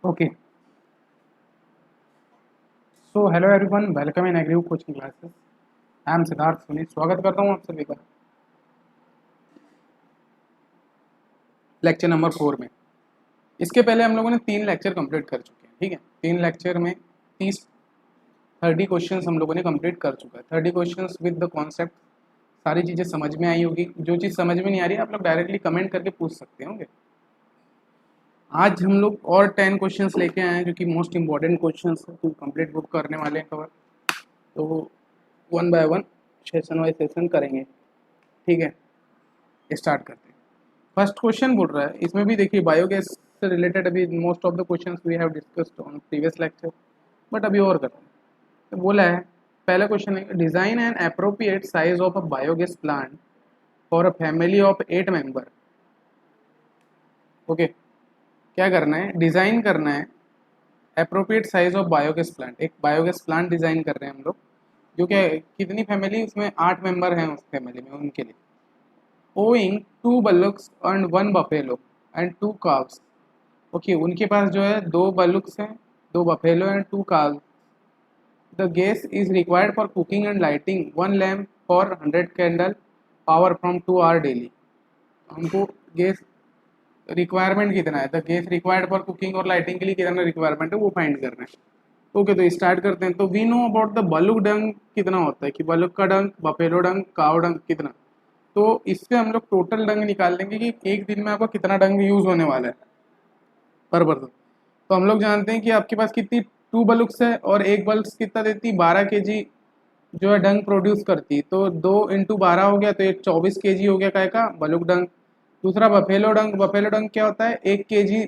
Okay, so hello everyone, welcome in agri coaching classes. I am Siddharth Soni, स्वागत करता हूँ आप सभी का लेक्चर नंबर 4 में। इसके पहले हम लोगों ने 3 लेक्चर कंप्लीट कर चुके हैं। ठीक है, 3 लेक्चर में 30 क्वेश्चंस हम लोगों ने कंप्लीट कर चुका है। 30 क्वेश्चंस विद द कॉन्सेप्ट, सारी चीज़ें समझ में आई होगी। जो चीज़ समझ में नहीं आ रही है आप लोग डायरेक्टली कमेंट करके पूछ सकते होंगे। आज हम लोग और 10 क्वेश्चंस लेके आए हैं जो कि मोस्ट इंपॉर्टेंट क्वेश्चंस है, तो कंप्लीट बुक करने वाले हैं कवर। तो one by one, session bye session करेंगे। ठीक है, स्टार्ट करते हैं। फर्स्ट क्वेश्चन बोल रहा है, इसमें भी देखिए बायोगैस से रिलेटेड अभी most of the questions we have discussed on previous lecture, but अभी और करते हैं। तो बोला है, पहला क्वेश्चन है, design an appropriate size of a biogas plant for a family of 8 member. Okay, क्या करना है, डिजाइन करना है appropriate size of biogas plant. एक बायोगैस प्लांट डिजाइन कर रहे हैं हम लोग, जो क्या कितनी फैमिली, उसमें 8 मेंबर हैं उस फैमिली में, उनके लिए। owing 2 bullocks and 1 buffalo and 2 calves। Okay, उनके पास जो है 2 bullocks हैं, 2 buffalo and 2 calves। The gas is required for cooking and lighting 1 lamp for 100 candle power from 2 hour daily. हमको गैस रिक्वायरमेंट कितना है, the gas required for cooking और lighting के लिए कितना रिक्वायरमेंट है वो फाइंड करना है। ओके, तो स्टार्ट करते हैं। तो वी नो अबाउट द बलुक डंग कितना होता है, कि बलुक का डंग, बफेलो डंग, काव डंग कितना। तो इससे हम लोग टोटल डंग निकाल लेंगे कि एक दिन में आपका कितना डंग यूज होने वाला है पर पर्सन। तो हम लोग जानते हैं कि आपके पास कितनी 2 बलुक्स है और एक बल्क कितना देती, 12 kg जो है डंग प्रोड्यूस करती है। तो 2 × 12 हो गया, तो ये 24 kg हो गया काय का बलुक डंग। दूसरा बफेलो डंग, बफेलो डंग क्या होता है, 1 kg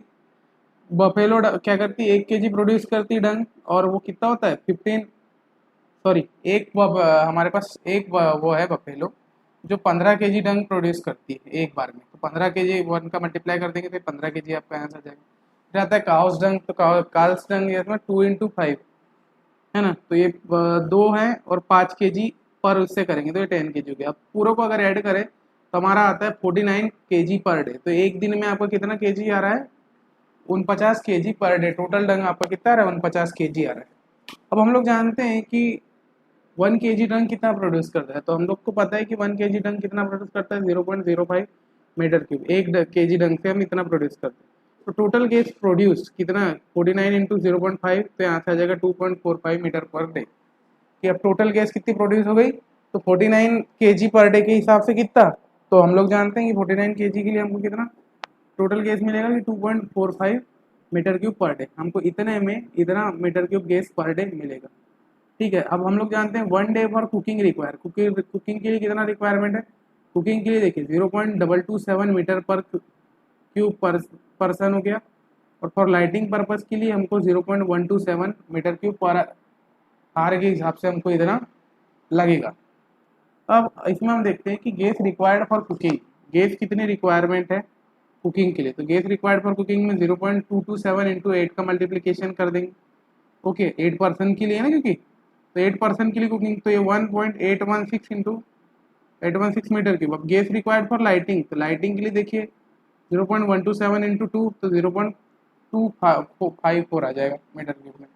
क्या करती है, 1 kg प्रोड्यूस करती डंग, और वो कितना होता है 15, सॉरी हमारे पास वो है बफेलो जो 15 kg डंग प्रोड्यूस करती है एक बार में। तो 15 kg, 1 का मल्टीप्लाई कर देंगे तो 15 kg आपका आंसर आ जाएगा। फिर आता है काउस डंग, तो काल्स डंग ये इसमें 2 × 5 है ना, तो ये 2 है और 5 kg पर उससे करेंगे तो ये 10 kg हो गया। अब पूरों को अगर ऐड करें तो हमारा आता है 49 kg पर डे। तो एक दिन में आपका कितना kg आ रहा है, 49 kg पर डे। टोटल डंग आपका कितना आ रहा है, 49 kg आ रहा है। अब हम लोग जानते हैं कि 1 kg डंग कितना प्रोड्यूस करता है, तो हम लोग को पता है कि 1 kg डंग कितना प्रोड्यूस करता है, 0.05 मीटर क्यूब। 1 kg डंग से हम इतना प्रोड्यूस करते हैं। तो टोटल गैस प्रोड्यूस कितना, 49 × 0.5, तो यहाँ से आ जाएगा 2.45 मीटर पर डे। कि अब टोटल गैस कितनी प्रोड्यूस हो गई, तो 49 kg पर डे के हिसाब से कितना, तो हम लोग जानते हैं कि 49 kg के लिए हमको कितना टोटल गैस मिलेगा कि 2.45 मीटर क्यूब पर डे। हमको इतने में इतना metre cube gas per day मिलेगा। ठीक है, अब हम लोग जानते हैं 1 day for cooking require, cooking के लिए कितना रिक्वायरमेंट है। कुकिंग के लिए देखिए 0.227 मीटर पर क्यूब पर पर्सन हो गया, और फॉर लाइटिंग पर्पज़ के लिए हमको 0.127 मीटर क्यूब पर आर के हिसाब से हमको इतना लगेगा। अब इसमें हम देखते हैं कि gas required for cooking, gas कितनी रिक्वायरमेंट है कुकिंग के लिए। तो गैस रिक्वायर्ड फॉर कुकिंग में 0.227 × 8 का मल्टीप्लीकेशन कर देंगे। ओके, 8 पर्सन के लिए है ना, क्योंकि तो 8 पर्सन के लिए कुकिंग, तो ये 1.816 अब गैस रिक्वायर्ड फॉर लाइटिंग, तो लाइटिंग के लिए देखिए 0.127 × 2, तो 0.254 आ जाएगा मीटर क्यूब में।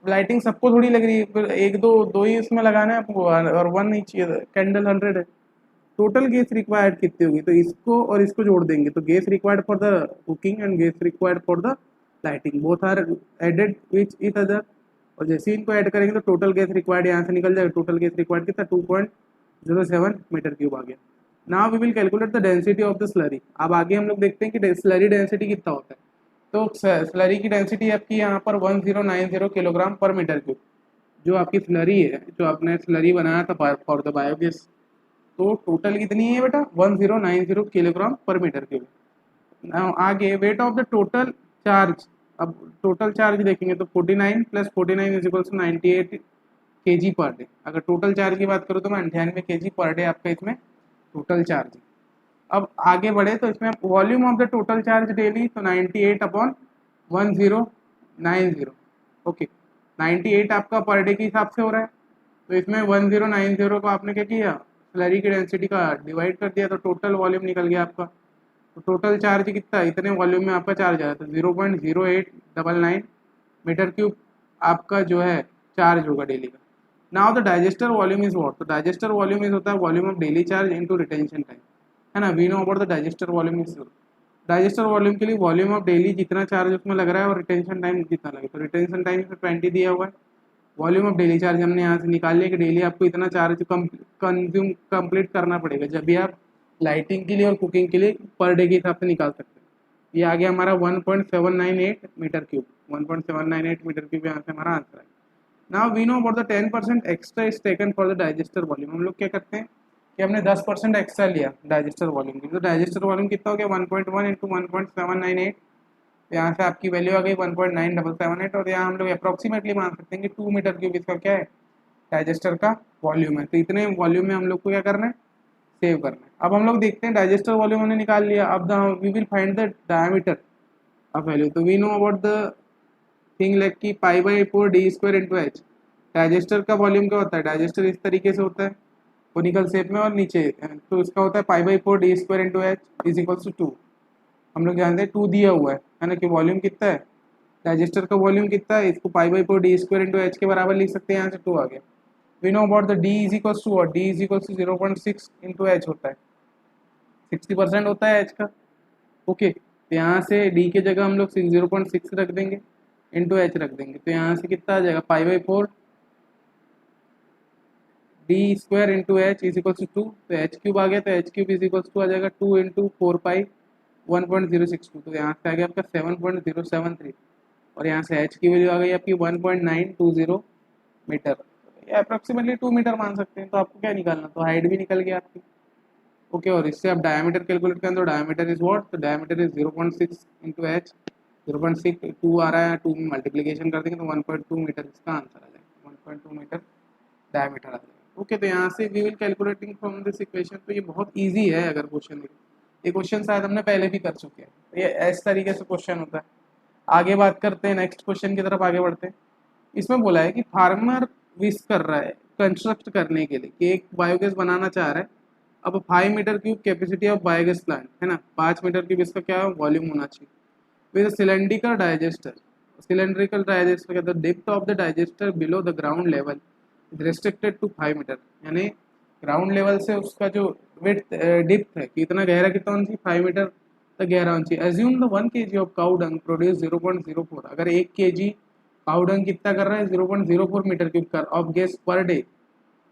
लाइटिंग सबको थोड़ी लग रही है, फिर एक दो दो ही इसमें लगाना है आपको, और 1 ही चाहिए, कैंडल 100 है। टोटल गैस रिक्वायर्ड कितनी होगी, तो इसको और इसको जोड़ देंगे, तो gas required for the cooking and gas required for the lighting both are added which each other. और जैसे ही इनको ऐड करेंगे तो टोटल गैस रिक्वायर्ड यहाँ से निकल जाएगा। टोटल गैस रिक्वायर्ड कितना, 2.07 मीटर क्यूब आ गया। Now we will calculate the density of the slurry. अब आगे हम लोग देखते हैं कि स्लरी डेंसिटी कितना होता है। तो स्लरी की डेंसिटी आपकी यहाँ पर 1090 किलोग्राम पर मीटर क्यूब। जो आपकी स्लरी है, जो आपने स्लरी बनाया था फॉर द बायोगैस, तो टोटल कितनी है बेटा, 1090 kilogram per metre cube. Now, आगे weight of the total charge. अब टोटल चार्ज देखेंगे तो 49 + 49 = 98 kg पर डे। अगर टोटल चार्ज की बात करूँ तो 98 kg पर डे आपका इसमें टोटल चार्ज है। अब आगे बढ़े तो इसमें volume of the total charge daily, तो 98/1090। ओके, 98 आपका पर डे के हिसाब से हो रहा है। तो इसमें 1090 को आपने क्या किया, स्लरी की डेंसिटी का डिवाइड कर दिया, तो टोटल वॉल्यूम निकल गया आपका। तो टोटल चार्ज कितना, इतने वॉल्यूम में आपका चार्ज आया, तो 0.08 99 मीटर क्यूब आपका जो है चार्ज होगा डेली का। Now the digester volume is what, तो डाइजेस्टर वॉल्यूम इज होता है volume of daily charge into retention time, है ना। We know about the digester volume is, digester volume के लिए वॉल्यूम ऑफ डेली जितना चार्ज उसमें लग रहा है और रिटेंशन टाइम जितना लगे, तो रिटेंशन टाइम में 20 दिया हुआ है, वॉल्यूम ऑफ डेली चार्ज हमने यहाँ से निकाल लिया कि डेली आपको इतना चार्ज कंज्यूम कंप्लीट करना पड़ेगा, जब भी आप लाइटिंग के लिए और कुकिंग के लिए पर डे के हिसाब से निकाल सकते हैं। ये आ गया हमारा 1.798 मीटर क्यूब, 1.798 मीटर क्यूब यहाँ से हमारा आंसर है। Now we know about the 10% extra is taken for the digester volume. हम लोग क्या करते हैं कि हमने 10% एक्स्ट्रा लिया डाइजेस्टर वॉल्यूम की, तो डाइजेस्टर वॉल्यूम कितना हो गया 1.1 इंटू 1.798, यहाँ से आपकी वैल्यू आ गई 1.9778, और यहाँ हम लोग अप्रॉक्सीमेटली मान सकते हैं कि 2 मीटर क्यूब इसका क्या है डाइजेस्टर का वॉल्यूम है। तो इतने वॉल्यूम में हम लोग को क्या करना है, सेव करना है। अब हम लोग देखते हैं डाइजेस्टर वॉल्यूम हमने निकाल लिया, अब we will find the diameter of value. तो we know about the thing like कि पाई/4 D square into H. Digester का वॉल्यूम क्या होता है, डाइजेस्टर इस तरीके से होता है कोनिकल शेप में और नीचे, तो इसका होता है पाई/4 D square into H is equals to 2। हम लोग जानते हैं 2 दिया हुआ है ना, कि वॉल्यूम कितना है डाइजेस्टर का, वॉल्यूम कितना है, इसको पाई/4 डी स्क्वायर इंटू एच के बराबर लिख सकते हैं, यहाँ से 2 आ गया। We know about the D is equals to, और D is equals to 0.6 into H होता है, 60% होता है एच का। ओके, तो यहाँ से डी के जगह हम लोग 0.6 रख देंगे इंटू एच रख देंगे, तो यहाँ से कितना आ जाएगा पाई/4 D square into H is equals to 2, तो एच क्यूब आ गया, तो H cube is equals to आ जाएगा 2 इंटू 4 पाई 1.062, तो यहाँ से आ गया आपका 7.073, और यहाँ से एच की वैल्यू आ गई आपकी 1.920 मीटर, ये अप्रोक्सीमेटली 2 मीटर मान सकते हैं। तो आपको क्या निकालना, तो हाइट भी निकल गया आपकी। ओके, और इससे आप डायमीटर कैलकुलेट करें तो डायमीटर इज व्हाट, तो डायमीटर इज 0.6 इंटू एच, 0.6 2 आ रहा है, 2 में मल्टीप्लीकेशन कर देंगे तो 1.2 मीटर इसका आंसर आ जाएगा, 1.2 मीटर डायमीटर आ जाएगा। ओके, तो यहाँ से we will calculating from this equation, तो ये बहुत ईजी है। अगर क्वेश्चन देखें, ये क्वेश्चन शायद हमने पहले भी कर चुके हैं, तो ये इस तरीके से क्वेश्चन होता है। आगे बात करते हैं, नेक्स्ट क्वेश्चन की तरफ आगे बढ़ते हैं। इसमें बोला है कि फार्मर विश कर रहा है कंस्ट्रक्ट करने के लिए कि एक बायोगैस बनाना चाह रहा है। अब 5 metre cube capacity of biogas plant है ना, 5 मीटर क्यूब इसका क्या वॉल्यूम होना चाहिए with cylindrical digester. Cylindrical digester का the depth of the digester below the ground level is restricted to 5 meter, यानी ग्राउंड लेवल से उसका जो विड्थ डिप्थ है कि इतना गहरा कितना होना चाहिए 5 मीटर तक गहरा होना चाहिए। Assume the 1 kg of cow dung produce 0.04, अगर 1 kg काउ डंग कितना कर रहा है 0.04 metre cube of gas per day,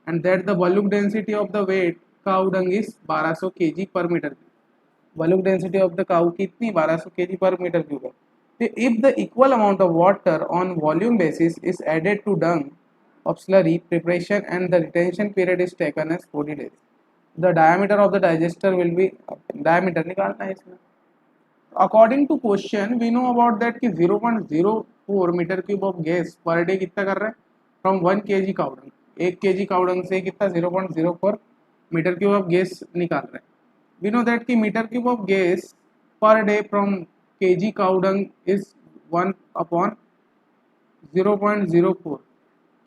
and that the volume density of the wet cow dung is 1200 kg per metre cube. Volume density of the cow कितनी 1200 kg per metre cube है। If the equal amount of water on volume basis is added to dung of slurry preparation and the retention period is taken as 40 days, the diameter of the digester will be, diameter निकालना है इसमें। According to question we know about that कि 0.04 metre cube of gas per day कितना कर रहा है from 1 kg cow dung, 1 kg cow dung से कितना 0.04 मीटर क्यूब ऑफ गैस निकाल रहे हैं। वी नो दैट कि metre cube of gas per day from kg cow dung is 1 upon 0.04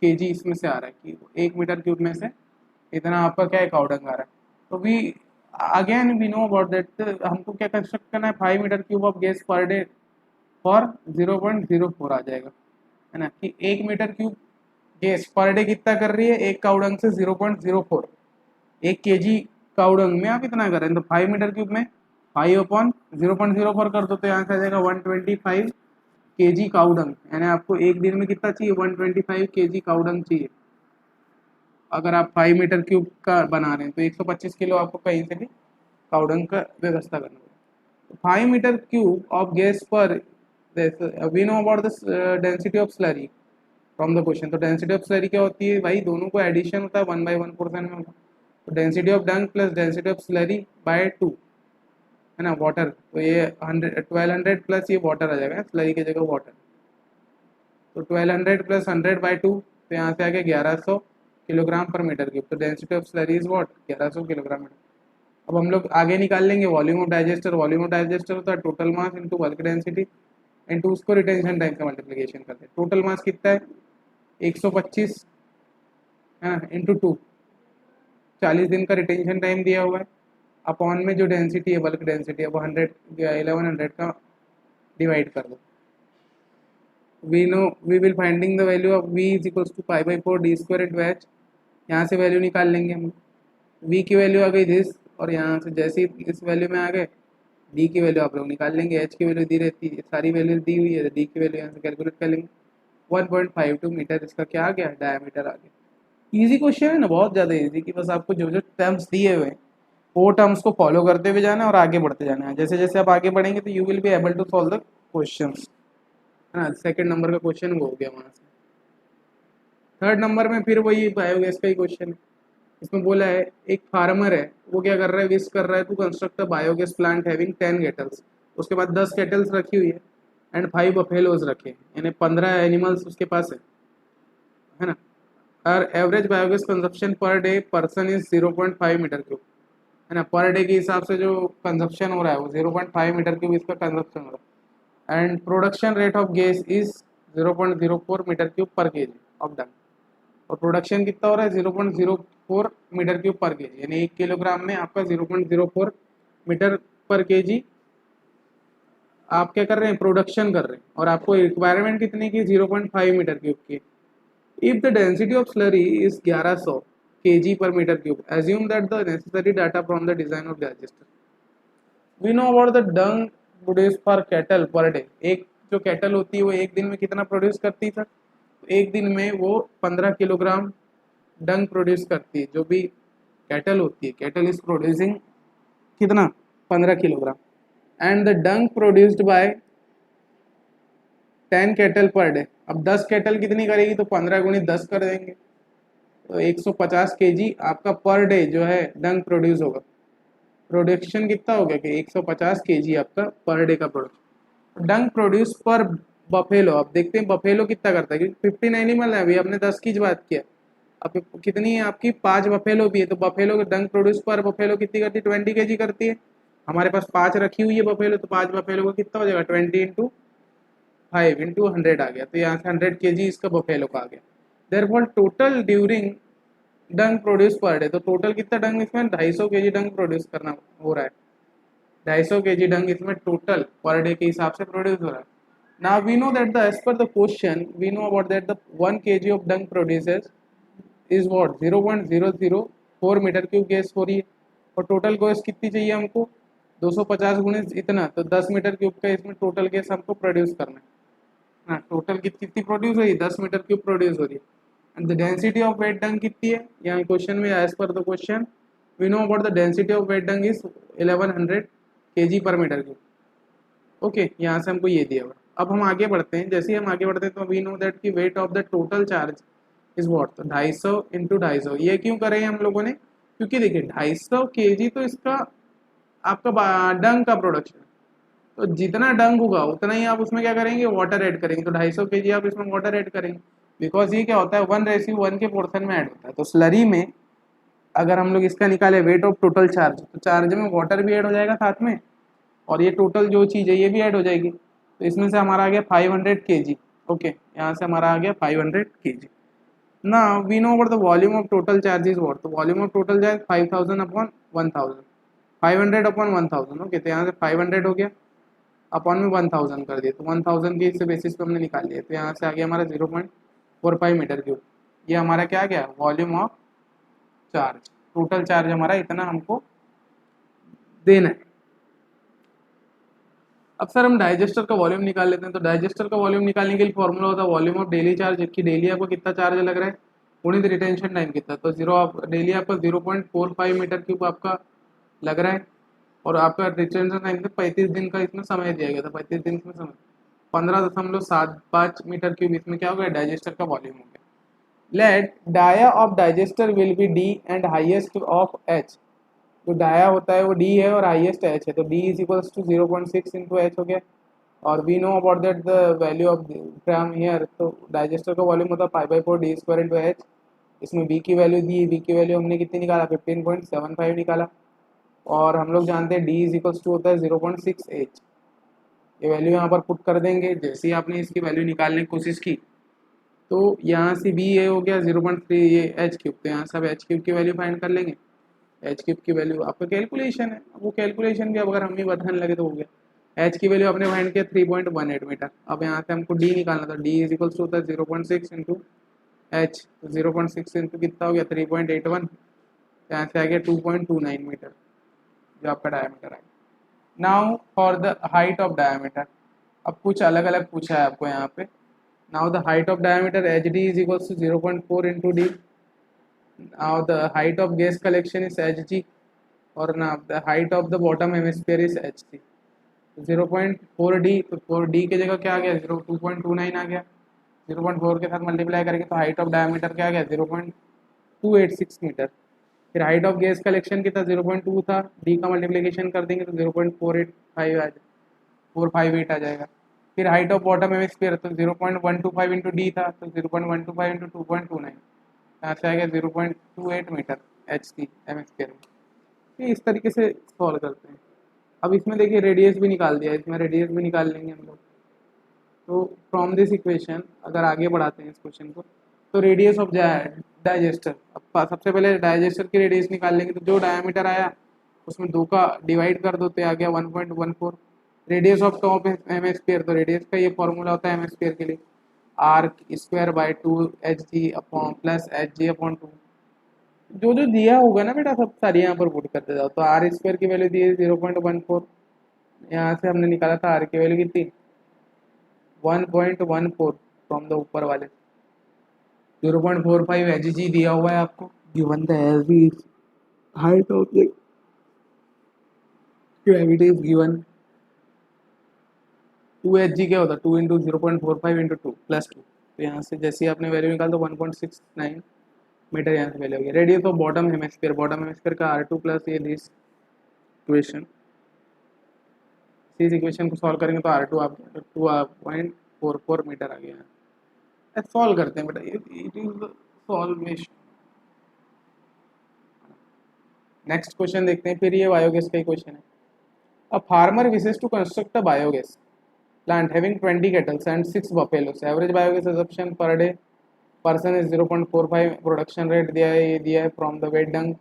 kg इसमें से आ रहा है कि 1 मीटर क्यूब में से इतना आपका क्या है काउडंग आ रहा है। तो we again we know about that, हमको क्या कंस्ट्रक्ट करना है 5 metre cube of gas per day for 0.04 आ जाएगा, है ना, कि 1 metre cube gas per day कितना कर रही है एक काउडंग से 0.04, 1 kg काउडंग में आप इतना कर रहे हैं, तो 5 मीटर क्यूब में 5 अपॉन 0.04 कर दो, तो यहाँ से आ जाएगा 125 kg काउडंग, यानी आपको एक दिन में कितना चाहिए 125 kg काउडंग चाहिए। अगर आप 5 मीटर क्यूब का बना रहे हैं तो 125 किलो आपको कहीं से भी काउडंग का व्यवस्था करना होगा। 5 metre cube of gas per, we know about the density of slurry from the question. तो डेंसिटी ऑफ स्लरी क्या होती है भाई, दोनों को एडिशन होता है 1/1 पोर्शन में होगा, तो density of dung plus density of slurry by 2, है ना, वाटर, तो ये 1200 प्लस ये वाटर आ जाएगा स्लरी की जगह वाटर, तो 1200 प्लस 100/2, तो यहाँ से आ गया 1100 किलोग्राम पर मीटर क्यूब। तो density of slurry is what 1100 kilogram metre. अब हम लोग आगे निकाल लेंगे volume of digester. Volume of digester होता है total mass into bulk density into उसको रिटेंशन टाइम से मल्टीप्लीकेशन करते हैं। टोटल मास कितना है 125 है इंटू 2, 40 दिन का रिटेंशन टाइम दिया हुआ है, अपॉन में जो डेंसिटी है बल्क डेंसिटी है वो 1100 का डिवाइड कर दो, we will finding the value of v is equals to pi by four D square into H. यहाँ से वैल्यू निकाल लेंगे हम। v की वैल्यू आ गई दिस, और यहाँ से जैसे ही इस वैल्यू में आ गए d की वैल्यू आप लोग निकाल लेंगे। h की वैल्यू दी रहती है, सारी वैल्यू दी हुई है, d की वैल्यू यहाँ से कैलकुलेट कर लेंगे। 1.52 मीटर इसका क्या आ गया, डायमीटर आ गया। इजी क्वेश्चन है ना, बहुत ज़्यादा इजी, कि बस आपको जो जो टर्म्स दिए हुए हैं वो टर्म्स को फॉलो करते हुए जाना है और आगे बढ़ते जाना है। जैसे जैसे आप आगे बढ़ेंगे तो you will be able to solve the questions, है ना। सेकंड नंबर का क्वेश्चन वो हो गया वहाँ से। थर्ड नंबर में फिर वही बायोगैस का ही क्वेश्चन है। इसमें बोला है एक फार्मर है, वो क्या कर रहा है, विश कर रहा है to construct a biogas plant having 10 cattles. उसके बाद 10 केटल्स रखी हुई है एंड 5 बफेलोज रखे हैं, यानी 15 एनिमल्स उसके पास है ना। और average biogas consumption per day person is 0.5 metre cube, है ना। पर डे के हिसाब से जो कंजप्शन हो रहा है वो 0.5 मीटर क्यूब इसका कंजप्शन हो रहा है। And production rate of gas is 0.04 metre cube per KG of dung. और प्रोडक्शन कितना हो रहा है, 0.04 मीटर क्यूब पर केजी, यानी 1 किलोग्राम में आपका 0.04 मीटर पर केजी आप क्या कर रहे हैं, प्रोडक्शन कर रहे हैं। और आपको रिक्वायरमेंट कितनी की, 0.5 मीटर क्यूब की। If the density of slurry is 1100 kg per meter cube, assume that the necessary data from the design of digester. We know about the dung produced per cattle per day. एक जो cattle होती है वो एक दिन में कितना produce करती था, तो एक दिन में वो 15 किलोग्राम डंग प्रोड्यूस करती है। जो भी कैटल होती है, कैटल इज प्रोड्यूसिंग कितना, 15 kilogram. And the Dang produced by 10 cattle per day. अब 10 कैटल कितनी करेगी, तो 15 गुणी 10 कर देंगे, तो 150 केजी आपका पर डे जो है डंग प्रोड्यूस होगा। प्रोडक्शन कितना हो गया कि 150 केजी आपका पर डे का प्रोडक्शन। डंग प्रोड्यूस पर बफेलो, अब देखते हैं बफेलो कितना करता है, क्योंकि 15 एनिमल है, अभी हमने 10 की बात किया। अब कितनी है आपकी, 5 बफेलो भी है, तो बफेलो डंग प्रोड्यूस पर बफेलो कितनी करती है, 20 केजी करती है। हमारे पास 5 रखी हुई है बफेलो, तो 5 बफेलो का कितना हो जाएगा, 20 इंटू 5 इंटू 100 आ गया, तो यहाँ से 100 केजी इसका बफेलो का आ गया। देयरफॉर टोटल ड्यूरिंग डंग प्रोड्यूस पर डे, तो टोटल कितना डंग इसमें 250 केजी डंग प्रोड्यूस करना हो रहा है। 250 केजी डंग इसमें टोटल पर डे के हिसाब से प्रोड्यूस हो रहा है। Now we know that the as per the question we know about that the 1 KG of dung produces is what 0.004 metre cube gas हो रही है। और टोटल गैस कितनी चाहिए हमको, 250 गुणे इतना, तो 10 मीटर क्यूब का इसमें टोटल गैस हमको प्रोड्यूस करना है। हाँ, टोटल कितनी प्रोड्यूस हो रही है, 10 मीटर क्यूब प्रोड्यूस हो रही है। And the density of wet dung कितनी है, यहाँ क्वेश्चन में as per the question we know about the density of wet dung is 1100 KG per metre cube. Okay, यहाँ से हमको ये दिया हुआ। अब हम आगे बढ़ते हैं, जैसे ही हम आगे बढ़ते हैं तो वी नो दैट की weight of the total charge is what, तो 250 इंटू 250। ये क्यों करे हम लोगों ने, क्योंकि देखिए 250 केजी तो इसका आपका डंग का प्रोडक्शन, तो जितना डंग होगा उतना ही आप उसमें क्या करेंगे, वाटर ऐड करेंगे। तो 250 केजी आप इसमें वाटर ऐड करेंगे, बिकॉज ये क्या होता है 1:1 के पोर्शन में ऐड होता है। तो स्लरी में अगर हम लोग इसका निकाले वेट ऑफ टोटल चार्ज, तो चार्ज में वाटर भी ऐड हो जाएगा साथ में, और ये टोटल जो चीज़ है ये भी ऐड हो जाएगी। तो इसमें से हमारा आ गया 500 केजी। ओके, यहाँ से हमारा आ गया 500 केजी। ना we know about the volume of total charge is what, तो volume of total charge 5000 upon 1000, 500 upon 1000। Okay, तो यहाँ से 500 हो गया, अपॉन में 1000 कर दिया, तो 1000 के इस बेसिस पे हमने निकाल लिया। तो यहाँ से आ गया हमारा 0.45 मीटर क्यूब। ये हमारा क्या गया, volume of charge, total charge हमारा इतना हमको देना है। अब सर हम डाइजेस्टर का वॉल्यूम निकाल लेते हैं। तो डाइजेस्टर का वॉल्यूम निकालने के लिए फॉर्मूला होता है वॉल्यूम ऑफ डेली चार्ज, जबकि डेली आपको कितना चार्ज लग रहा है, गुणित रिटेंशन टाइम कितना, तो डेली आपका 0.45 मीटर क्यूब आपका लग रहा है, और आपका रिटेंशन टाइम 35 दिन का इसमें समय दिया गया था। 35 दिन में समय 15.75 मीटर क्यूब इसमें क्या हो गया, डाइजेस्टर का वॉल्यूम हो गया। Let dia of digester will be D and highest of H. जो डाया होता है वो डी है और हाईएस्ट एच है, तो D is equals to 0.6 into H हो गया। और we know about that the value of from here, तो डाइजेस्टर का वॉल्यूम होता है pi by 4 D square into H. इसमें बी की वैल्यू दी है, बी की वैल्यू हमने कितनी निकाला, 15.75 निकाला। और हम लोग जानते हैं डी इज इक्वल्स टू होता है 0.6 एच। ये वैल्यू यहाँ पर पुट कर देंगे। जैसे ही आपने इसकी वैल्यू निकालने की कोशिश की, तो यहाँ से बी ए हो गया 0.3, ये एच क्यूब, तो यहाँ से अब एच क्यूब की वैल्यू फाइंड कर लेंगे। एच क्यूब की वैल्यू आपका कैलकुलेशन है, वो कैलकुलेशन भी अब अगर हम ही बताने लगे तो हो गया। एच की वैल्यू आपने फाइंड किया 3.18 मीटर। अब यहाँ से हमको डी निकालना था, डी इज इक्वल्स टू होता है 0.6 इंटू एच, 0.6 इंटू कितना हो गया 3.81, यहाँ से आ गया 2.29 मीटर जो आपका डायमीटर है। Now for the height of diameter, अब कुछ अलग अलग पूछा है आपको यहाँ पे। Now the height of diameter H D is equals to 0.4 into D. Now the height of gas collection is H G, और ना the height of the bottom hemisphere is H C. 0.4 D, तो 4 D की जगह क्या आ गया 2.29 आ गया, 0.4 के साथ मल्टीप्लाई करेंगे तो हाइट ऑफ डायमीटर क्या आ गया 0.286 मीटर। फिर हाइट ऑफ गैस कलेक्शन कितना 0.2 था, डी का मल्टीप्लिकेशन कर देंगे तो 0.485 आ जाए 458 आ जाएगा। फिर हाइट ऑफ बॉटम हेमिस्फीयर तो 0.125 इंटू डी था, तो 0.125 इंटू 2.29, यहाँ से आ गया 0.28 मीटर एच सी हेमिस्फीयर में। तो इस तरीके से सॉल्व करते हैं। अब इसमें देखिए रेडियस भी निकाल दिया, इसमें रेडियस भी निकाल लेंगे हम लोग। तो फ्रॉम दिस इक्वेशन अगर आगे बढ़ाते हैं इस क्वेश्चन को, तो रेडियस ऑफ डाइजेस्टर, अब सबसे पहले डाइजेस्टर की रेडियस निकाल लेंगे, तो जो डायमीटर आया उसमें 2 का डिवाइड कर दो तो आ गया 1.14। रेडियस ऑफ टॉप हेमिस्फीयर, तो रेडियस का ये फॉर्मूला होता है हेमिस्फीयर के लिए, R square by 2 H G upon plus H G upon 2। जो जो दिया होगा ना बेटा सब सारी यहाँ पर पुट करते जाओ। तो आर स्क्वायर की वैल्यू दी है 0.14, यहाँ से हमने निकाला था आर की वैल्यू कितनी 1.14 फ्रॉम द ऊपर वाले। 0.45 एच जी दिया हुआ है आपको, given the every height of the gravity is given. 2 H G क्या होता है 2 इंटू 0.45 इंटू 2 प्लस 2, तो यहाँ से जैसे ही आपने वैल्यू निकाल तो 1.69 मीटर यहाँ से वैल्यू होगी। Radius of bottom hemisphere, bottom hemisphere का R2 प्लस ये दिस इक्वेशन, इस इक्वेशन को सॉल्व करेंगे तो R2 आप 2.44 मीटर आ गया। सॉल्व करते हैं बेटा, it is solvation. Next question देखते हैं, फिर ये बायोगैस का ही क्वेश्चन है। A farmer wishes to construct a biogas plant having 20 cattles and 6 buffaloes, average biogas consumption per day person is 0.45, production rate दिया है, ये दिया है from the wet dung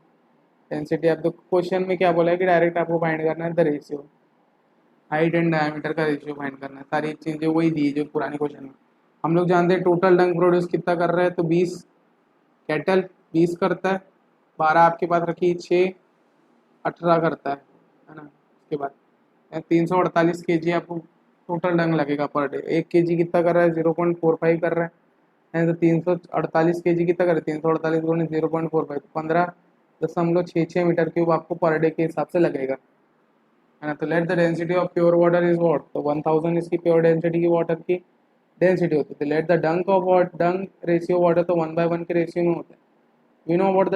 density. अब तो क्वेश्चन में क्या बोला है कि डायरेक्ट आपको फाइंड करना है the ratio, height and diameter का रेशियो फाइंड करना है। सारी चीज़ें वही दी है जो पुराने क्वेश्चन में। हम लोग जानते हैं टोटल डंग प्रोड्यूस कितना कर रहा है, तो 20 कैटल 20 करता है, 12 आपके पास रखी, 6 18 करता है ना। उसके बाद 348 kg आपको टोटल डंग लगेगा पर डे। 1 kg कितना कर रहा है 0.45 कर रहा है, तो 348 kg कितना कर रहा है 348 गुणे 0.45, 15.66 मीटर क्यूब आपको पर डे के हिसाब से लगेगा, है ना। तो let the density of pure water is what, तो 1000 इसकी प्योर डेंसिटी की वाटर की डेंसिटी होती है। तो लेट द डंक ऑफ वाट, डंक रेशियो वाटर तो 1/1 के रेशियो में होता है। We know about the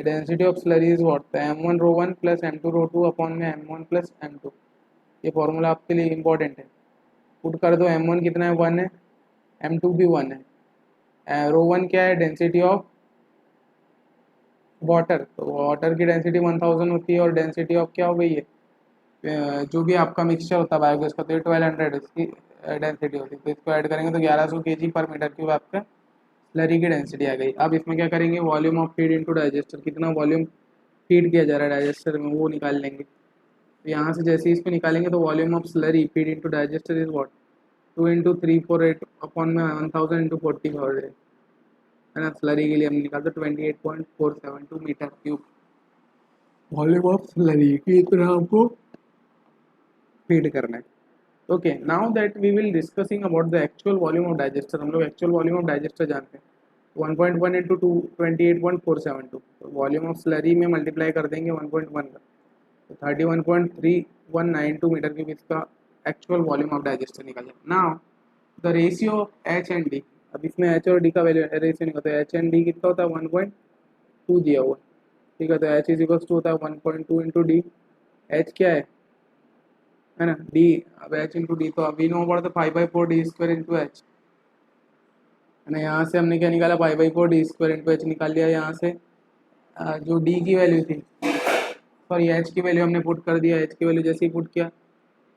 density of slurry is what, m1 rho 1 plus m2 rho 2 upon में m1 प्लस m2। ये फॉर्मूला आपके लिए इंपॉर्टेंट है। पुट कर दो, m1 कितना है 1 है, m2 भी 1 है, रो 1 क्या है डेंसिटी ऑफ वाटर, तो वाटर की डेंसिटी 1000 होती है, और डेंसिटी ऑफ क्या हो गई है जो भी आपका मिक्सचर होता है बायोगैस का, तो ये 1200 इसकी डेंसिटी होती है। तो इसको ऐड करेंगे तो 1100 kg पर मीटर क्यूब आपका स्लरी की डेंसिटी आ गई। अब इसमें क्या करेंगे, volume of feed into digester, कितना वॉल्यूम फीड किया जा रहा है डाइजेस्टर में वो निकाल लेंगे। तो यहाँ से जैसे ही इसको निकालेंगे तो volume of slurry feed into digester is what 2 into 348 upon में 1000 इंटू 40 पर डे, है ना। स्लरी के लिए हमने निकाला तो 28.472 metre cube volume of slurry की इतना हमको फीड करना है। Okay, now that we will discussing about the actual volume of digester. हम लोग एक्चुअल वॉल्यूम ऑफ डाइजेस्टर जानते हैं 1.1 इंटू 2 28.472, तो वॉल्यूम ऑफ स्लरी में मल्टीप्लाई कर देंगे 1.1 का, तो 31.3192 मीटर क्यूब इसका एक्चुअल वॉल्यूम ऑफ डाइजेस्टर निकल जाए। Now the ratio of H and D, अब इसमें एच और डी का वैल्यू रेशियो निकलता है, एच एंड डी कितना होता है 1.2 दिया हुआ, ठीक है। तो एच इज इक्वल्स टू होता है 1.2 इंटू डी, एच क्या है ना डी, अब एच इंटू डी, तो अभी नो पड़ता 5/4 डी स्क्वायर इंटू एच, है ना। यहाँ से हमने क्या निकाला 5/4 डी स्क्वायर इंटू एच निकाल लिया। यहाँ से जो डी की वैल्यू थी, सॉरी एच की वैल्यू हमने पुट कर दिया, एच की वैल्यू जैसे ही पुट किया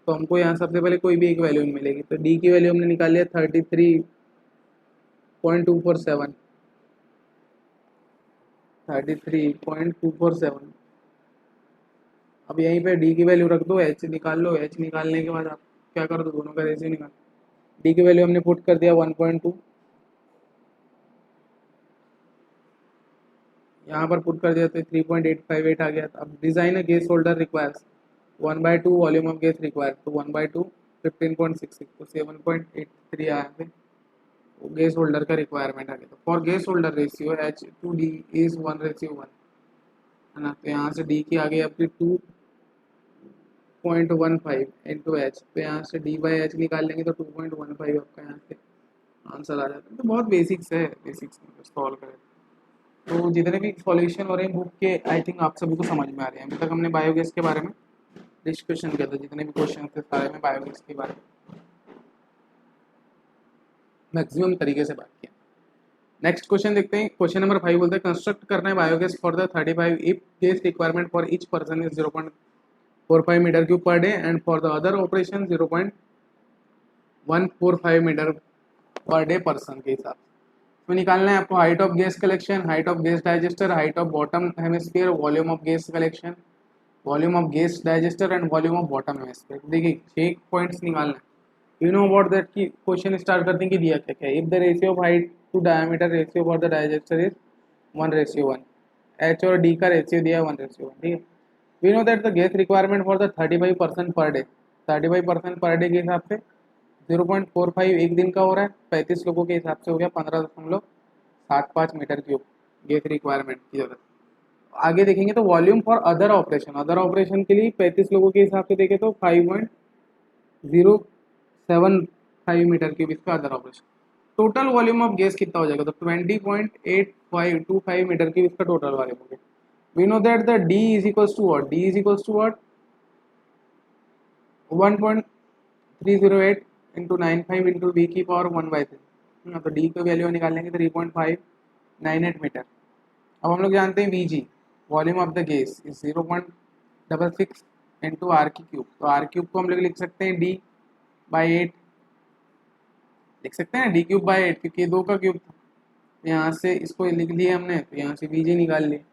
तो हमको यहाँ सबसे पहले कोई भी एक वैल्यू मिलेगी, तो डी की वैल्यू हमने निकाल लिया 33.247, 33.247, अब यहीं पे डी की वैल्यू रख दो, एच निकाल लो, एच निकालने के बाद आप क्या कर दो, दोनों का रेशियो निकाल। डी की वैल्यू हमने पुट कर दिया 1.2, यहाँ पर पुट कर दिया तो 3.858 आ गया। अब design gas holder requires 1/2 volume of gas required, तो 1/2 15.66, तो 7.83 आया थे, गेस होल्डर का रिक्वायरमेंट आ गया। तो for gas holder ratio H to D is 1:1, है ना। तो यहाँ से डी की आ गई आपकी 2.15 इंटू एच, तो यहाँ से डी बाई एच निकाल लेंगे तो 2.15 आपका यहाँ से आंसर आ जाता है। तो बहुत बेसिक्स है, बेसिक्स सॉल्व करें तो जितने भी सॉल्यूशन हो रहे हैं बुक के, आई थिंक आप सभी को समझ में आ रहे हैं। अभी तक हमने बायोगैस के बारे में डिस्कशन किया था, जितने भी क्वेश्चन थे सारे में बायोगैस के बारे में मैक्सिमम तरीके से बात किया। नेक्स्ट क्वेश्चन देखते हैं, क्वेश्चन नंबर 5 बोलते हैं कंस्ट्रक्ट करना है biogas for the 35 if gas requirement for each person is 0.45 metre cube per day and for the other operation 0.145 metre per day person के हिसाब से। तो निकालना है आपको height of gas collection, height of gas digester, height of bottom hemisphere, volume of gas collection, volume of gas digester and volume of bottom hemisphere. देखिए 6 points निकालना है। यू नो अबाउट दैट कि क्वेश्चन स्टार्ट करने की दिया क्या क्या, if the ratio of height to diameter ratio for the digester is 1:1, H और डी का रेशियो दिया है 1:1, ठीक है। We know that the gas requirement for the 35% per day, 35% per day के हिसाब से 0.45 एक दिन का हो रहा है, 35 लोगों के हिसाब से हो गया 15.75 मीटर क्यूब गैस रिक्वायरमेंट की जरूरत। आगे देखेंगे तो volume for other operation, other operation के लिए 35 लोगों के हिसाब से देखें तो 5.075 मीटर क्यूब इसका other operation. Total volume of gas कितना हो जाएगा, तो 20.8525 मीटर क्यूब इसका टोटल वॉल्यूम हो गया। We know that the D is equals to what, D is equals to what 1.308 into 95 into V की पावर 1/3। तो डी की वैल्यू निकाल लेंगे 3.598 मीटर। अब हम लोग जानते हैं V G volume of the gas is 0.66 into R की क्यूब, तो आर क्यूब को हम लोग लिख सकते हैं D/8, लिख सकते हैं D³/8 क्योंकि 2 का क्यूब था। यहाँ से इसको लिख लिया हमने, तो यहाँ से वी जी निकाल लिए,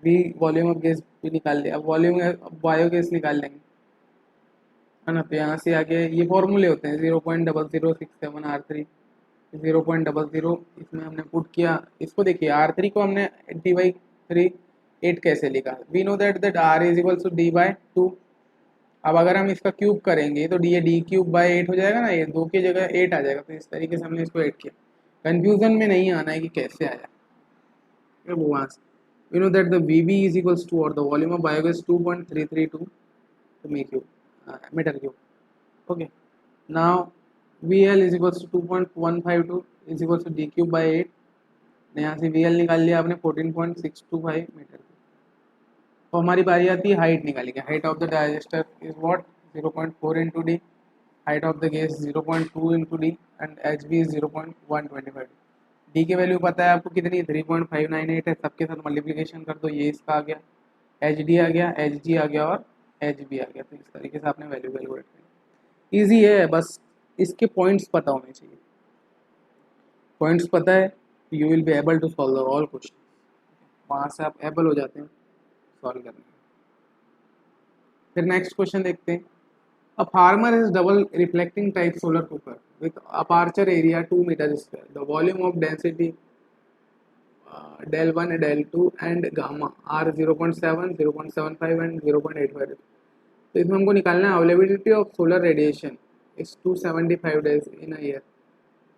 वी वॉल्यूम ऑफ गैस भी निकाल लिया। अब वॉल्यूम बायोगैस निकाल लेंगे, है ना। तो यहाँ से आगे ये फॉर्मूले होते हैं 0.0067 R3, 0.00 इसमें हमने पुट किया। इसको देखिए R3 को हमने D/3 8 कैसे लिखा, we know that R is equal to D/2। अब अगर हम इसका क्यूब करेंगे तो ये D³/8 हो जाएगा ना, ये 2 की जगह 8 आ जाएगा। तो इस तरीके से हमने इसको 8 किया, कंफ्यूजन में नहीं आना है कि कैसे आया, फिर वो वहाँ से we know that the VB is equals to और the volume of biogas 2.332 meter cube, okay. Now VL is equals to 2.152 is equals to D³/8, यहाँ से VL निकाल लिया आपने 14.625 मीटर। तो हमारी बारी आती है हाइट निकालेंगे। Height of the digester is what 0.4 into D, height of the gas 0.2 into D and H B is 0.125। D की वैल्यू पता है आपको कितनी, 3.598 है, सबके साथ मल्टीप्लिकेशन कर दो, ये इसका आ गया, एच डी आ गया, एच जी आ गया और एच बी आ गया। तो इस तरीके से आपने वैल्यू कैलकुलेट करी। ईजी है, बस इसके पॉइंट्स पता होने चाहिए। पॉइंट्स पता है you will be able to solve the all question, वहाँ से आप एबल हो जाते हैं सॉल्व करने में। फिर नेक्स्ट क्वेश्चन देखते हैं। A farmer is double reflecting type solar cooker with aperture area 2 metre square, the volume of density del1 del2 and gamma are 0.7 0.75 and 0.85। तो इसमें हमको निकालना है availability of solar radiation is 275 days in a year,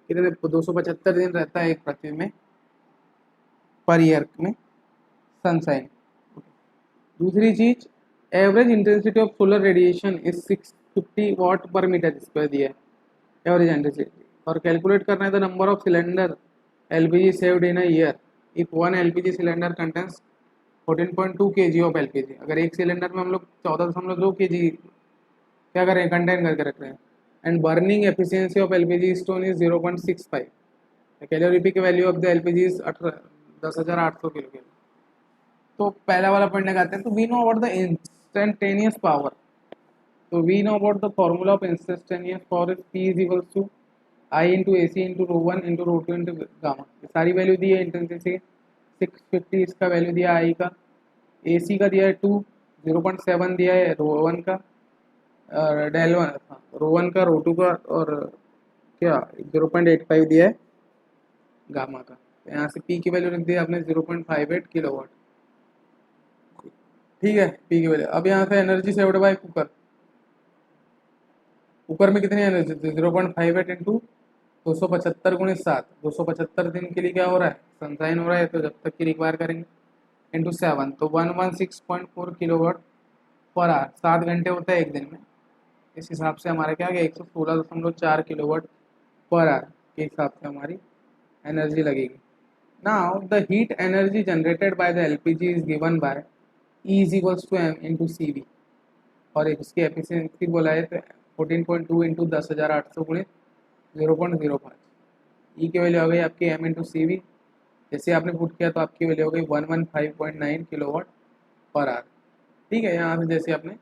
कितने 275 दिन रहता है एक पृथ्वी में पर ईयर में सनसाइन। दूसरी चीज average intensity of solar radiation is 650 वाट पर मीटर स्क्वायर दिया है एवरेज इंटेंसिटी, और कैलकुलेट करना है the number of cylinder LPG saved in a year if one LPG cylinder contains 14.2 kg of LPG. अगर एक सिलेंडर में हम लोग 14.2 kg क्या करें कंटेन करके रख रहे हैं, and burning efficiency of LPG stone is 0.65, calorific value of the LPG is 10,800 kilo. तो पहला वाला पॉइंट लगाते हैं। तो we know about the instantaneous power, तो we know about the formula of instantaneous power is P is equals to I into AC into ρ1 into ρ2 into gamma. सारी value दी है इंटेंसिटी 650, इसका वैल्यू दिया I का, AC का दिया है 2, 0.7 दिया है रो वन का, डेल वन, हाँ रो वन का, रो टू का, और क्या 0.85 दिया है गामा का। तो यहाँ से पी की वैल्यू रख दी आपने 0.58 किलोवाट। ठीक है, पी की वैल्यू। अब यहाँ से energy saved by cooker, cooker में कितनी एनर्जी थी 0.58 इंटू 275 × 7, 275 दिन के लिए क्या हो रहा है, सनसाइन हो रहा है, तो जब तक की रिक्वायर करेंगे, इंटू 7, तो 116.4 किलोवाट पर आवर, 7 घंटे होता है एक दिन में। इस हिसाब से हमारा क्या आ गया 116.4 किलोवाट पर आवर के हिसाब से हमारी एनर्जी लगेगी। Now the heat energy generated by the LPG is given by E is equals to M into C V, और इसकी एफिशिएंसी बोला है तो 14.2 इंटू 10,800 गुणित 0.05। ई की वैल्यू आ गई आपकी एम इंटू सी वी, जैसे आपने पुट किया तो आपकी वैल्यू हो गई 115.9 किलोवाट पर आवर। ठीक है, यहाँ से जैसे आपने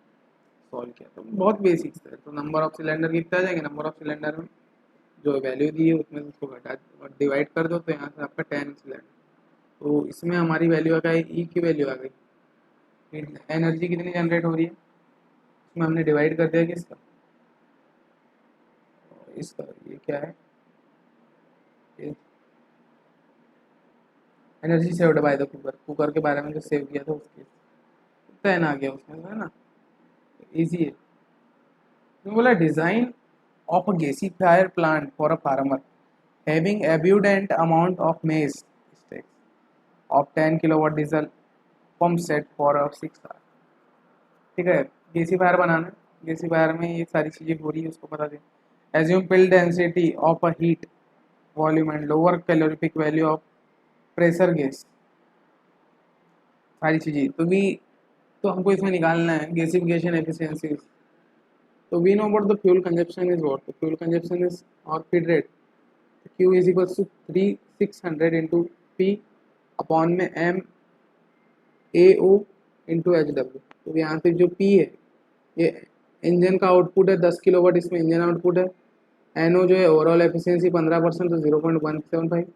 सॉल्व किया तो बहुत बेसिक्स है। तो नंबर ऑफ सिलेंडर कितना आ जाएंगे, नंबर ऑफ सिलेंडर में जो वैल्यू दी है उसमें से उसको घटा और डिवाइड कर दो, तो यहाँ से आपका 10 सिलेंडर। तो इसमें हमारी वैल्यू आ गई, ई की वैल्यू आ गई, एनर्जी कितनी जनरेट हो रही है, इसमें हमने डिवाइड कर दिया किसका, इसका, ये क्या है, energy saved by the cooker, cooker के बारे में जो सेव किया था उसके 10 आ गया उसमें, है ना, इजी है। तो बोला design of a gasifier plant for a farmer having abundant amount of maize sticks of 10 kilowatt diesel pump set for a 6 hour। ठीक है, गैसीफायर बनाना, गैसीफायर में ये सारी चीज़ें हो रही है उसको बता दें। Assume pill density of a heat volume and lower calorific value of pressure gas, सारी चीज़ें तो भी, तो हमको इसमें निकालना है गैसिफिकेशन एफिशिएंसी। तो we know about the fuel consumption is what, the fuel consumption is और feed rate, Q is equal to 3600 into P upon में M A O into H W. तो यहाँ पे जो P है ये इंजन का आउटपुट है 10 किलोवाट, इसमें इंजन आउटपुट है। NO जो है ओवरऑल एफिशिएंसी 15%, तो 0.175।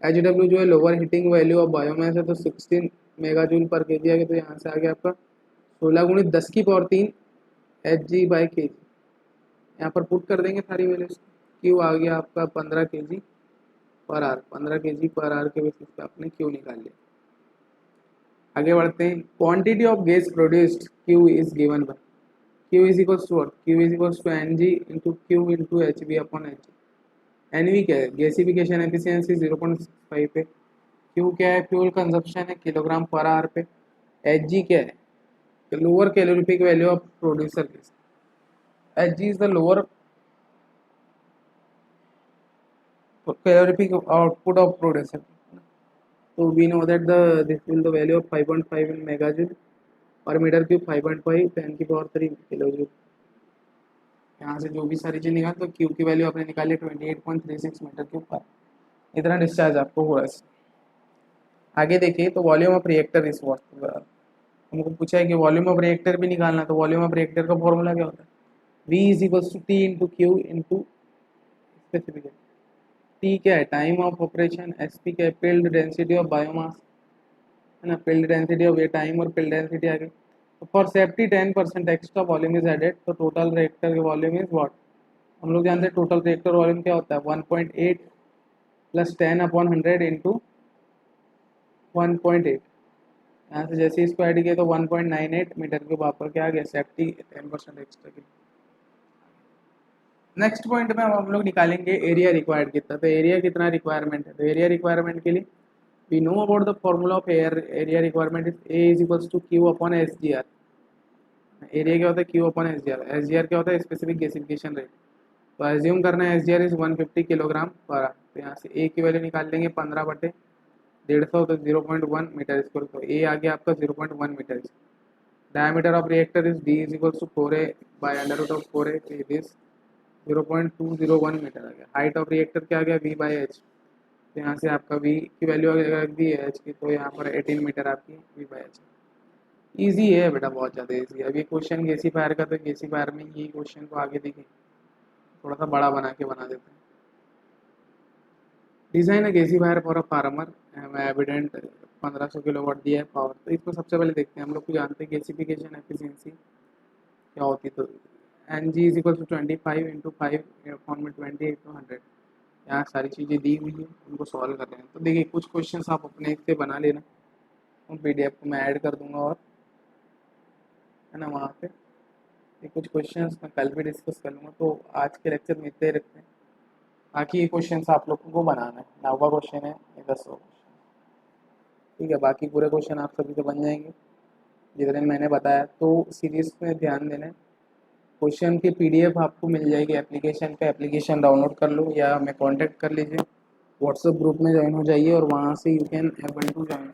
एच डब्ल्यू जो है lower heating value of biomass है, तो 16 मेगा जूल पर के जी आ गया। तो यहाँ से आ गया आपका 16 गुणित 10 की पावर 3 एच जी बाई के जी। यहाँ पर पुट कर देंगे सारी वैल्यूज। क्यू आ गया आपका 15 के जी पर आर, 15 के जी पर आर के बेसिस पे आपने क्यू निकाल लिया। आगे बढ़ते हैं, quantity of gas produced Q is given by, Q is equals to, Q is equals to N G into Q into H B upon H. N V क्या है, गैसिफिकेशन एफिशिएंसी 0.65 पे, क्यू क्या है, फ्यूल कंजप्शन है kilogram per hour पे, H G क्या है, lower calorific value of producer gas, H G is the lower calorific output of producer. So we know that the this will the value of 5.5 in megajoule per meter cube, 5.5 10 की power 3 kilojoule. यहाँ से जो भी सारी चीज़ निकाल, तो Q की value आपने निकाली 28.36 मीटर क्यूब पर, इतना डिस्चार्ज आपको हो रहा है। आगे देखिए, तो वॉल्यूम ऑफ रिएक्टर इस वॉट, हमको पूछा है कि वॉल्यूम ऑफ रिएक्टर भी निकालना, तो वॉल्यूम ऑफ रिएक्टर का फॉर्मूला क्या होता है, V is equals to T into Q into specific, T क्या है time of operation, S P क्या है पिल्ड डेंसिटी ऑफ बायोमास, है ना, पिल्ड डेंसिटी ऑफ ये टाइम और पिल्ड डेंसिटी आ गई। तो for safety 10% extra volume is added, तो टोटल रिएक्टर के वॉल्यूम इज व्हाट, हम लोग जानते हैं टोटल रिएक्टर वॉल्यूम क्या होता है 1.8 प्लस 10/100 इंटू 1.8। यहाँ से जैसे इसको ऐड किया तो 1.98 मीटर के ऊपर क्या आ गया, सेफ्टी 10% एक्स्ट्रा की। नेक्स्ट पॉइंट में अब हम लोग निकालेंगे एरिया रिक्वायर्ड कितना, तो एरिया कितना रिक्वायरमेंट है, तो एरिया रिक्वायरमेंट के लिए we know about the formula of area requirement is A is equals to Q upon S G R. Area क्या होता है, Q upon S G R, S G R क्या होता है स्पेसिफिक गैसिफिकेशन रेट। तो assume करना है S G R is 150 kilogram per hour, तो यहाँ से ए की वैल्यू निकाल लेंगे 15/150, तो 0.1 मीटर स्क्वायर, तो ए आ गया आपका 0.1 meter. Diameter of reactor is D is equals to 4a by under root of 4a, this 0.201 meter आ गया। हाइट ऑफ रिएक्टर क्या आ गया, वी बाई एच, तो यहाँ से आपका वी की वैल्यू रख दी है एच की, तो यहाँ पर 18 मीटर आपकी वी बाई एच। ईजी है बेटा, बहुत ज़्यादा ईजी है। अभी क्वेश्चन गैसीफायर का, तो गैसीफायर में ये क्वेश्चन को आगे देखें, थोड़ा सा बड़ा बना के बना देते हैं। Design a gasifier for a farmer evident 1500 kilowatt दिया है पावर। तो इसको सबसे पहले देखते हैं, हम लोग को जानते हैं गैसिफिकेशन एफिशिएंसी क्या होती है। तो N G is equal to 25 into 5 form में 20 इंटू 100। यहाँ सारी चीज़ें दी हुई है, उनको सॉल्व कर रहे हैं। तो देखिए कुछ क्वेश्चन आप अपने से बना लेना, उन PDF को मैं ऐड कर दूंगा, और है ना वहाँ पे ये कुछ क्वेश्चंस मैं कल भी डिस्कस कर लूँगा। तो आज के लेक्चर में इतने ही रखते हैं, बाकी ये क्वेश्चंस आप लोगों को बनाना है। 9वां क्वेश्चन है, ये 10वां क्वेश्चन, ठीक है। बाकी पूरे क्वेश्चन आप सभी से बन जाएंगे जितने मैंने बताया। तो सीरीज में ध्यान देना है। क्वेश्चन की PDF आपको मिल जाएगी एप्लीकेशन पे, एप्लीकेशन डाउनलोड कर लो या मैं कांटेक्ट कर लीजिए, व्हाट्सएप ग्रुप में ज्वाइन हो जाइए और वहाँ से you can able to join.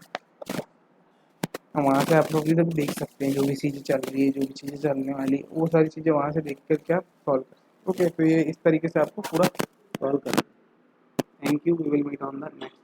वहाँ से आप लोग भी देख सकते हैं जो भी चीज़ें चल रही है, जो भी चीज़ें चलने वाली, वो सारी चीज़ें वहाँ से देख कर के आप सॉल्व कर। ओके, तो ये इस तरीके से आपको पूरा सॉल्व करना है। Thank you, we will meet on the next.